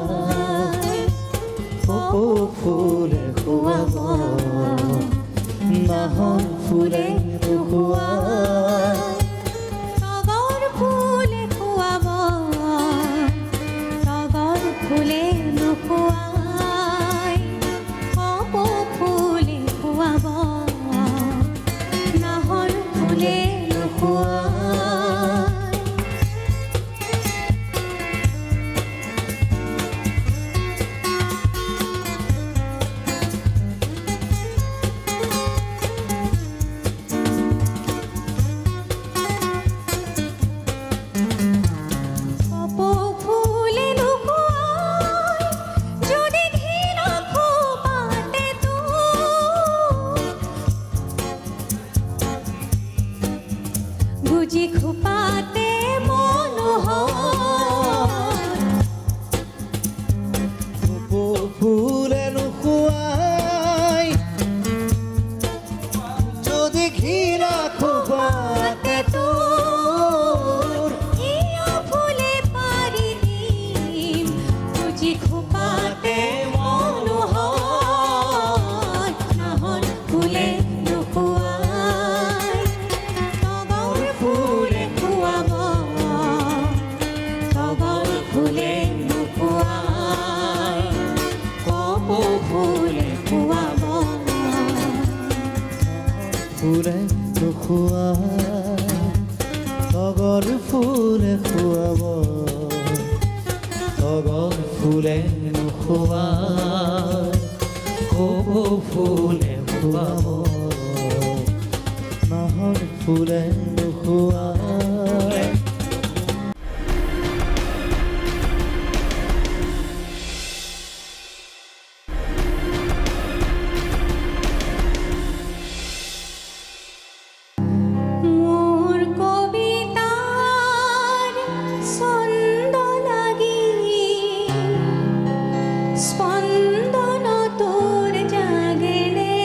কপৌ ফুলে খুৱাব নাহৰ ফুলে নোখোৱা তগৰ ফুলে খুৱাব তগৰ ফুলে নোখোৱাই কপৌ ফুলে খুৱাব নাহৰ ফুলে নোখোৱাই কপৌ ফুলে নোখোৱাই যদি ঘিণ খোপাতে গুজি খোপাতে মনোহৰ কপৌ ফুলে নোখোৱাই যদি ঘিলা খোপাতে তোৰ হিয়া ফুলে পাৰি দিম গুজি খোপাতে মনোহৰ নাহৰ ফুলে নোখোৱাই তগৰ ফুলে খুৱাব তগৰ ফুলে নোখোৱাই কপৌ ফুলে খুৱাব ফুলে নোখোৱা তগৰ ফুলে খুৱাব তগৰ ফুলে নোখোৱা কপৌ ফুলে খুৱাব নাহৰ ফুলে নোখোৱা মোৰ কবিতাৰ ছন্দ লাগি স্পন্দন তোৰ জাগেৰে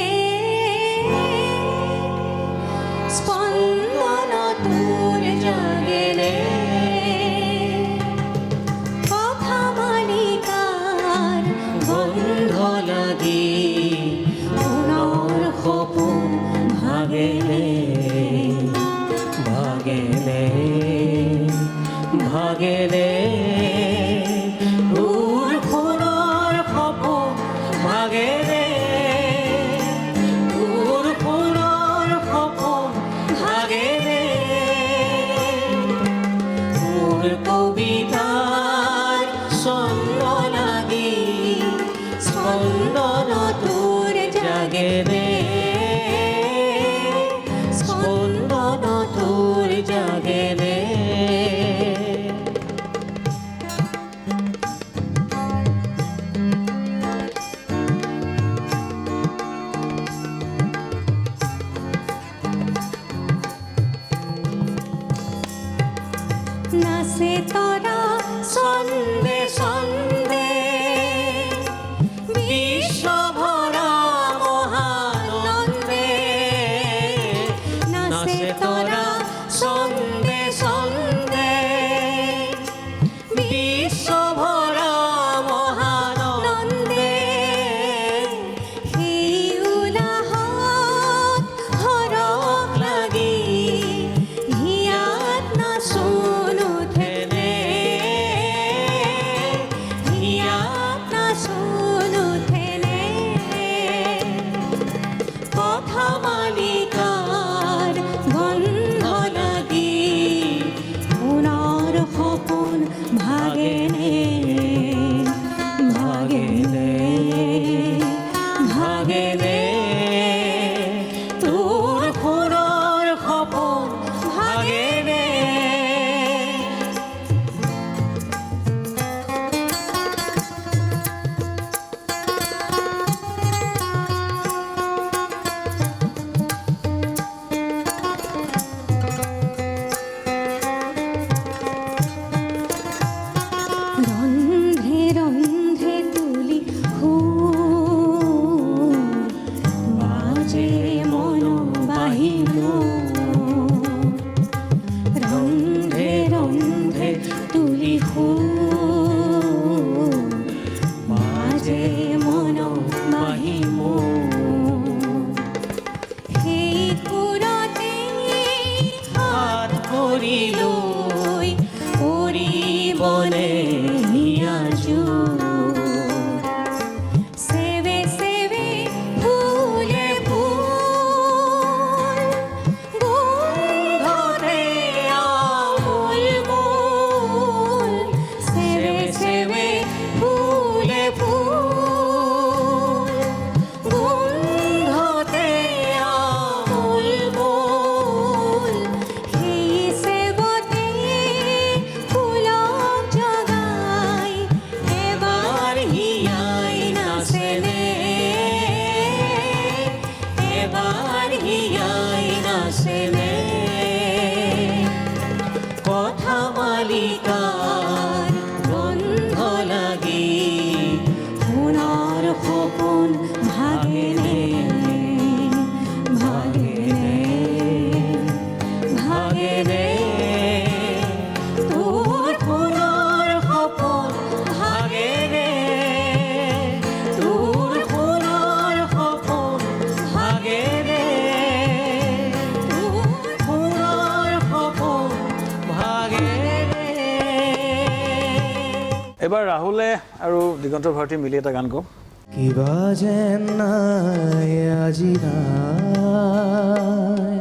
স্পন্দন তোৰ জাগেৰে কথা মালিকাৰ গন্ধ লাগি পুনৰ সপোন ভাগেৰে ভাগেলে ভাগেলে দূৰ সোণৰ সপোন ভাগেলে দূৰ সোণৰ সপোন ভাগেলে মোৰ কবিতাৰ ছন্দ লাগি স্পন্দন তোৰ জাগেৰে স্পন্দন তোৰ জাগেৰে নাচে তৰা ছন্দে ছন্দে বিশ্বভৰা মহানন্দে নাচে তৰা ছন্দে ছন্দে বিশ্বভৰা মহানন্দে সেই উলাহত হৰহ লাগি হিয়াত নাচোন উঠেনে আছেনে কথা মালিকাৰ গন্ধ লাগি সোণৰ সপোন ভাগেনে ভাগেনে ভাগেনে তোৰ সোণৰ সপোন ভাগেনে তোৰ সোণৰ সপোন ভাগেনে তোৰ সোণৰ সপোন ভাগেনে। এবাৰ ৰাহুলে আৰু দিগন্ত ভাৰতী মিলি এটা গান কওঁ। কিবা যেন নাই আজি নাই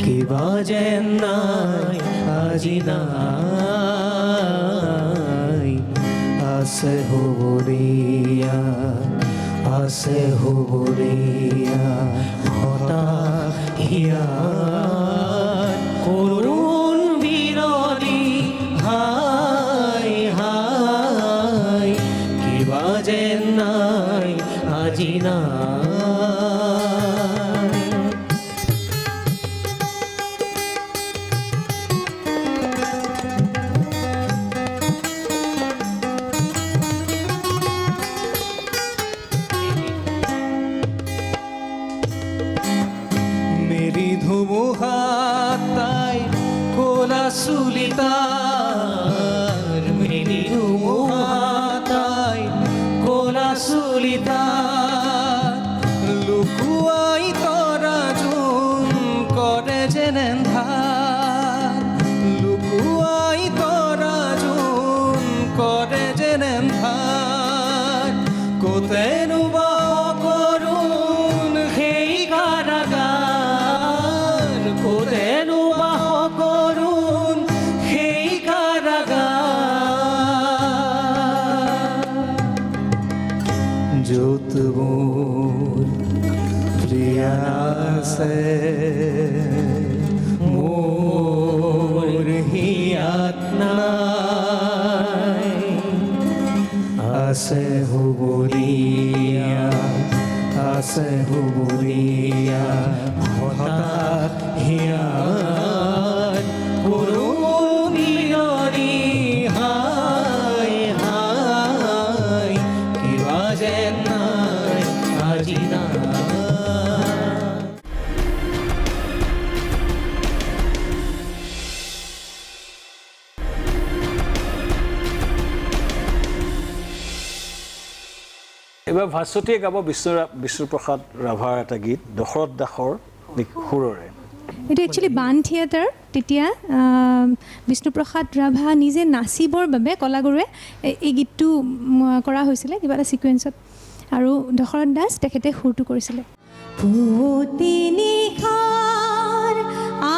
কিবা যেন নাই আজি নাই আছে হ'বৰীয়া আছে হ'বৰীয়া হঠাৎ হিয়াত কৰোণ বিৰলি হাই হাই কিবা যেন নাই আজি নাই মেরি ধুমুহা তাই কোলা সুলিতার মেরি ধুমুহা তাই কোলা সুলিতার লুকুয়াই তরা জুন করে যেন ধার লুকুয়াই তরা জুন করে যেন ধার কোতেনু বা করুন সেই কারাগার কোতেনু বা করুন সেই কারাগার য'ত মোৰ প্ৰিয়া আছে মোৰ হিয়াত নাই আছে হ'বৰীয়া আছে হ'বৰীয়া হঠাৎ হিয়াত কৰোণ বিৰলি হাই হাই কিবা যেন নাই আজি নাই এইবাৰ ভাস্বতীয়ে গাব বিষ্ণুপ্ৰসাদ ৰাভাৰ এটা গীত দশৰথ দাসৰ সুৰৰে। এইটো একচুৱেলি বাণ থিয়েটাৰ তেতিয়া বিষ্ণুপ্ৰসাদ ৰাভা নিজে নাচিবৰ বাবে কলাগুৰুৱে এই গীতটো কৰা হৈছিলে কিবা এটা ছিকুৱেঞ্চত আৰু দশৰথ দাস তেখেতে সুৰটো কৰিছিলে। পুৱতি নিশাৰ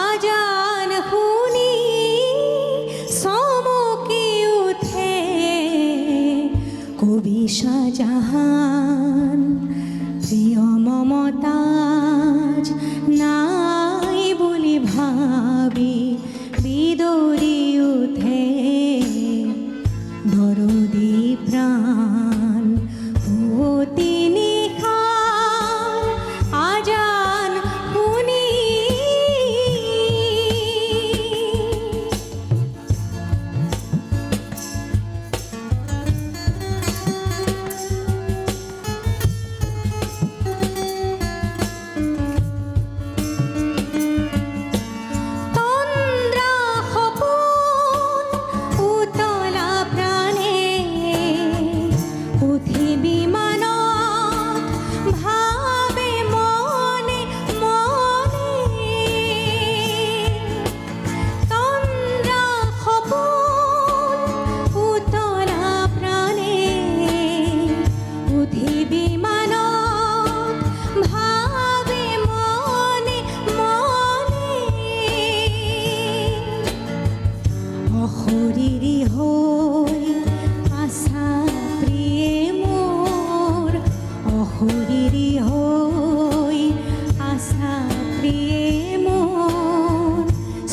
আজান শুনি চমকি উঠে কবি শাহজাহান প্ৰিয় মমতাজ নাই বুলি ভাবি বিদৰি উঠে দৰদী প্ৰাণ পুৱতি নিশাৰ আজান শুনি তন্দ্ৰা সপোন উতলা প্ৰাণে উঠি বিমানত ভাবে মনে মনে তন্দ্ৰা সপোন উতলা প্ৰাণে উঠি বিমানত ভাবে মনে মনে অশৰীৰী হৈ আছা প্ৰিয়ে মোৰ অশৰীৰী হৈ আছা প্ৰিয়ে মোৰ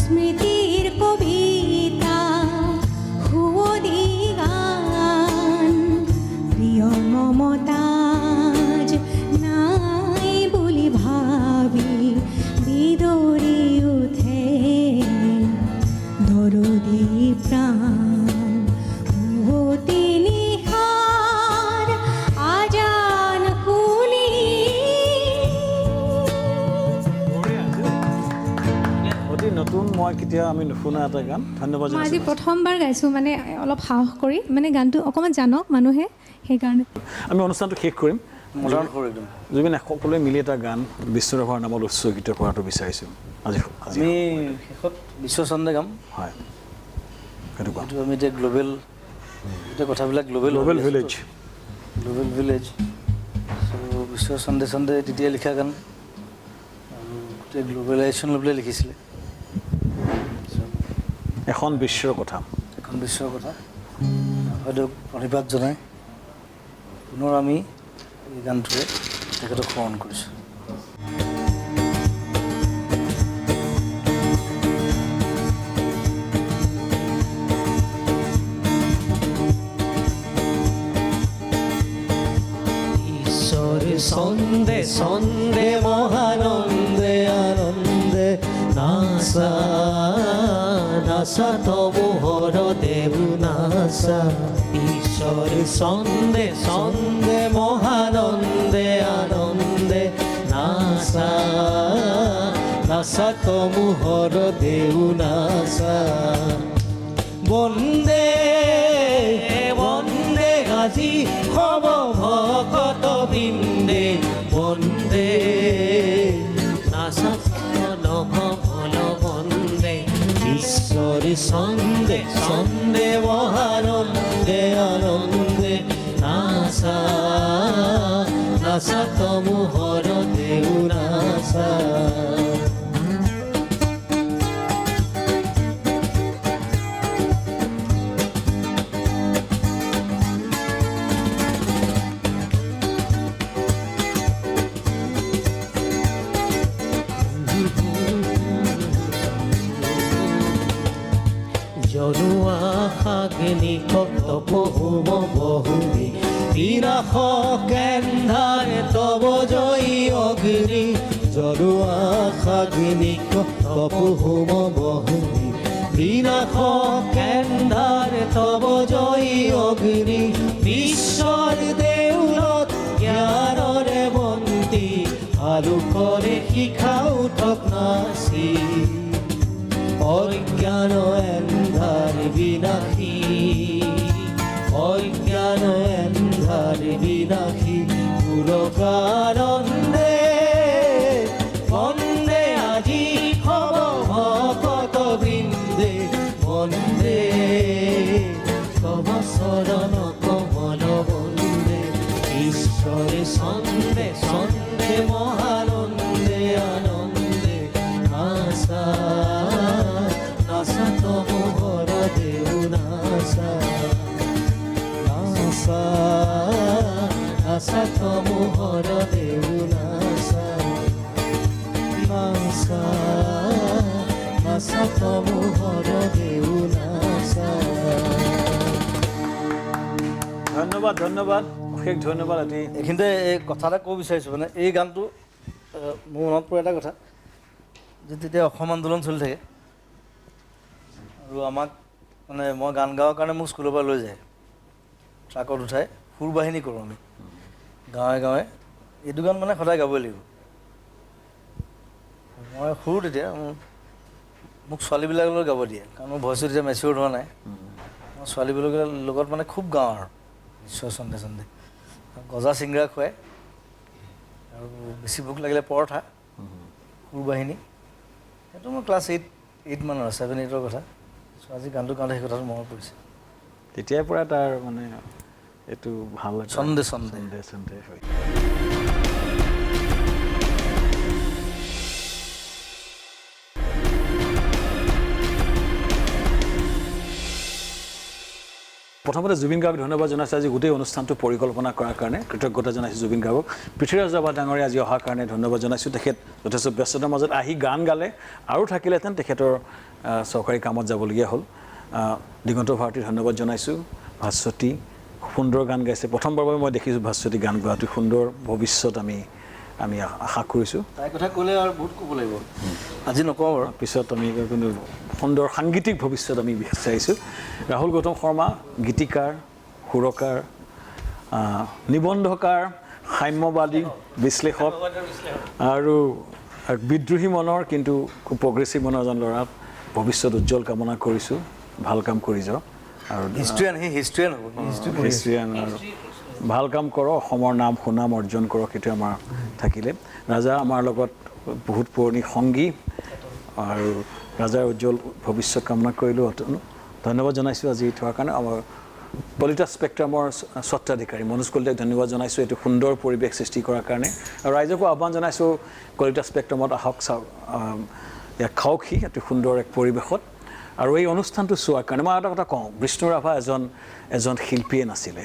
স্মৃতিৰ কবিতা সুৱদী গান প্ৰিয় মমতাজ নাই বুলি ভাবি বিদ নতুন মই কেতিয়া আমি নুশুনা এটা গান ধন্যবাদ মই আজি জনাইছোঁ প্ৰথমবাৰ গাইছোঁ মানে অলপ সাহস কৰি মানে গানটো অকণমান জানক মানুহে সেইকাৰণে আমি অনুষ্ঠানটো শেষ কৰিম মডাৰ্ণ সৰু একদম জুবিন সকলোৱে মিলি এটা গান বিষ্ণু ৰাভাৰ নামত উৎসৰ্গিত কৰাটো বিচাৰিছোঁ আজি আমি শেষত বিশ্বচন্দে গাম হয় সেইটো কোৱা এইটো আমি এতিয়া গ্ল'বেল এতিয়া কথাবিলাক global global village global village চ' বিশ্বচন্দে চন্দে তেতিয়া লিখা গান আৰু গোটেই গ্ল'বেলাইজেশ্যন লৈ পেলাই লিখিছিলে এখন বিশ্বৰ কথা এখন বিশ্বৰ কথা হয়তো প্ৰণিপাত জনাই পুনৰ আমি এই গানটোৱে তেখেতক স্মৰণ কৰিছোঁ ঈশ্বরে ছন্দে ছন্দে মহানন্দে আনন্দে নাচা নাচা তবু হর দেব নাচা ঈশ্বরে ছন্দে ছন্দে মহানন্দে আনন্দে নাচা নাচা তবু হর দেব নাচা বন্দে বন্দে আজি হব ভকত বৃন্দে বন্দে নাচা নভল বন্দে ঈশ্বরে ছন্দে ছন্দে মহানন্দে আনন্দে নাচা নাচা তমু হর দেউ নাচা জনুৱা খাগনি তপহুম বহুৰি বিনাশ কেন্ধাৰে তব জয়ী অগ্নি জনুৱা খাগনি তপহুম বহুৰি বিনাশ কেন্ধাৰে তব জয়ী অগ্নি বিশ্বৰ দেউলত জ্ঞানৰে বন্তি আলোকৰে শিখা উঠক নাচি অজ্ঞান এন্ধার বিনাশী অজ্ঞান এন্ধার বিনাশী পুরকানন্দে বন্দে আজি খব ভকত বৃন্দে বন্দে তব চরণ কমল বন্দে ঈশ্বরে ছন্দে ছন্দে মহানন্দে আনন্দে আশা নাচা তবু হর দেউ নাচা নাচা নাচা তবু হর দেউ নাচা নাচা নাচা তবু হর দেউ নাচা ধন্যবাদ ধন্যবাদ অশেষ ধন্যবাদ আজি এইখিনিতে এই কথা এটা ক'ব বিচাৰিছোঁ মানে এই গানটো মোৰ মনত পৰে এটা কথা যে তেতিয়া অসম আন্দোলন চলি থাকে আৰু আমাক মানে মই গান গাবৰ কাৰণে মোক স্কুলৰ পৰা লৈ যায় ট্ৰাকত উঠাই সুৰ বাহিনী কৰোঁ আমি গাঁৱে গাঁৱে এইটো গান মানে সদায় গাবই লাগিব মই সুৰ তেতিয়া মোক ছোৱালীবিলাকৰ লগত গাব দিয়ে কাৰণ মোৰ ভইচটো তেতিয়া মেচিয়ৰ্ড হোৱা নাই মই ছোৱালীবিলাকৰ লগত মানে খুব গাওঁ আৰু ঈশ্বৰ চন্দে চন্দে গজা চিংৰা খুৱাই আৰু বেছি ভোক লাগিলে পৰঠা সুৰ বাহিনী সেইটো মোৰ ক্লাছ 8 মানৰ 7-8ৰ কথা চ' আজি গানটো গাওঁতে সেই কথাটো মনত পৰিছে তেতিয়াৰ পৰা তাৰ মানে এইটো ভাল এটা ছন্দে ছন্দে ছন্দে ছন্দে হয় প্ৰথমতে জুবিন গাৰ্গক ধন্যবাদ জনাইছোঁ আজি গোটেই অনুষ্ঠানটো পৰিকল্পনা কৰাৰ কাৰণে কৃতজ্ঞতা জনাইছোঁ জুবিন গাৰ্গক পৃথ্বীৰাজ ৰাভা ডাঙৰীয়া আজি অহাৰ কাৰণে ধন্যবাদ জনাইছোঁ তেখেত যথেষ্ট ব্যস্ততাৰ মাজত আহি গান গালে আৰু থাকিলেহেঁতেন তেখেতৰ চৰকাৰী কামত যাবলগীয়া হ'ল দিগন্ত ভাৰতী ধন্যবাদ জনাইছোঁ ভাস্বতী সুন্দৰ গান গাইছে প্ৰথমবাৰৰ বাবে মই দেখিছোঁ ভাস্বতী গান গোৱাটো সুন্দৰ ভৱিষ্যত আমি আশা কৰিছোঁ তাইৰ কথা ক'লে আৰু বহুত ক'ব লাগিব আজি নকওঁ বাৰু পিছত আমি কিন্তু সুন্দৰ সাংগীতিক ভৱিষ্যত আমি বিচাৰিছোঁ ৰাহুল গৌতম শৰ্মা গীতিকাৰ সুৰকাৰ নিবন্ধকাৰ সাম্যবাদী বিশ্লেষক আৰু আৰু বিদ্ৰোহী মনৰ কিন্তু খুব প্ৰগ্ৰেছিভ মনৰ এজন ল'ৰাক ভৱিষ্যত উজ্জ্বল কামনা কৰিছোঁ, ভাল কাম কৰি যাওক আৰু হিষ্ট্ৰিয়ান হ'ব খ্ৰীষ্টিয়ান আৰু ভাল কাম কৰক, অসমৰ নাম সুনাম অৰ্জন কৰক, সেইটো আমাৰ থাকিলে। ৰাজা আমাৰ লগত বহুত পুৰণি সংগী আৰু ৰাজাৰ উজ্জ্বল ভৱিষ্যত কামনা কৰিলোঁ। ধন্যবাদ জনাইছোঁ আজি থোৱাৰ কাৰণে। আমাৰ কলিতা স্পেক্ট্ৰামৰ স্বত্বাধিকাৰী মনোজ কলিতাক ধন্যবাদ জনাইছোঁ এইটো সুন্দৰ পৰিৱেশ সৃষ্টি কৰাৰ কাৰণে, আৰু ৰাইজকো আহ্বান জনাইছোঁ কলিতা স্পেক্ট্ৰামত আহক, চাওক, ইয়াত খাওকহি এটি সুন্দৰ এক পৰিৱেশত। আৰু এই অনুষ্ঠানটো চোৱাৰ কাৰণে মই এটা কথা কওঁ, বিষ্ণু ৰাভা এজন শিল্পীয়ে নাছিলে,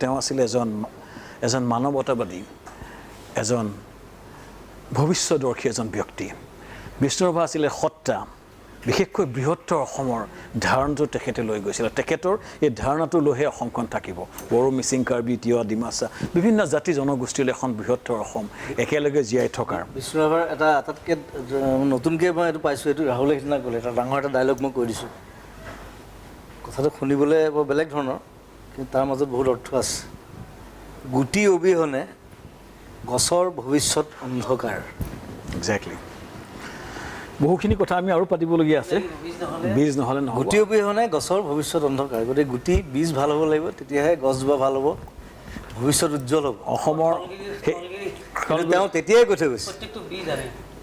তেওঁ আছিলে এজন মানৱতাবাদী, এজন ভৱিষ্যদৰ্শী এজন ব্যক্তি। বিষ্ণু ৰাভা আছিলে সত্তা, বিশেষকৈ বৃহত্তৰ অসমৰ ধাৰণাটো তেখেতে লৈ গৈছিল। তেখেতৰ এই ধাৰণাটো লৈহে অসমখন থাকিব। বড়ো, মিচিং, কাৰ্বি, তিৱা, ডিমাচা বিভিন্ন জাতি জনগোষ্ঠীৰ এখন বৃহত্তৰ অসম একেলগে জীয়াই থকাৰ। বিষ্ণু ৰাভাৰ এটা আটাইতকৈ নতুনকৈ মই এইটো পাইছোঁ, এইটো ৰাহুলে সিদিনা ক'লে, এটা ডাঙৰ এটা ডাইলগ মই কৈ দিছোঁ। কথাটো শুনিবলৈ বৰ বেলেগ ধৰণৰ, কিন্তু তাৰ মাজত বহুত অৰ্থ আছে। গুটি অবিহনে গছৰ ভৱিষ্যত অন্ধকাৰ। একজেক্টলি, বহুখিনি কথা আমি আৰু পাতিবলগীয়া আছে। বীজ নহ'লে নহ'ব। গুটি অবিহনে গছৰ ভৱিষ্যত অন্ধকাৰ। গতিকে গুটি বীজ ভাল হ'ব লাগিব, তেতিয়াহে গছজোপা ভাল হ'ব, ভৱিষ্যত উজ্জ্বল হ'ব। অসমৰ তেওঁ তেতিয়াই কৈ থৈ গৈছে,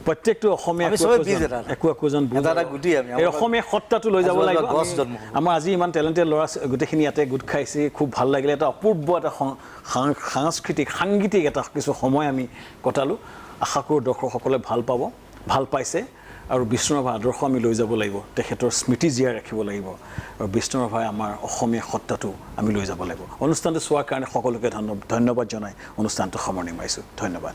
প্ৰত্যেকটো অসমীয়া একোজন গুটি আমি এই অসমীয়া সত্তাটো লৈ যাব লাগিব। গছ জন্ম হ'ব। আমাৰ আজি ইমান টেলেণ্টেড ল'ৰা গোটেইখিনি ইয়াতে গোট খাইছে, খুব ভাল লাগিলে। এটা অপূৰ্ব এটা সাংগীতিক এটা কিছু সময় আমি কটালোঁ। আশা কৰোঁ দৰ্শকসকলে ভাল পাব, ভাল পাইছে। আৰু বিষ্ণু ৰাভাৰ আদৰ্শ আমি লৈ যাব লাগিব, তেখেতৰ স্মৃতি জীয়াই ৰাখিব লাগিব, আৰু বিষ্ণু ৰাভাই আমাৰ অসমীয়া সত্তাটো আমি লৈ যাব লাগিব। অনুষ্ঠানটো চোৱাৰ কাৰণে সকলোকে ধন্যবাদ জনাই অনুষ্ঠানটো সামৰণি মাৰিছোঁ। ধন্যবাদ।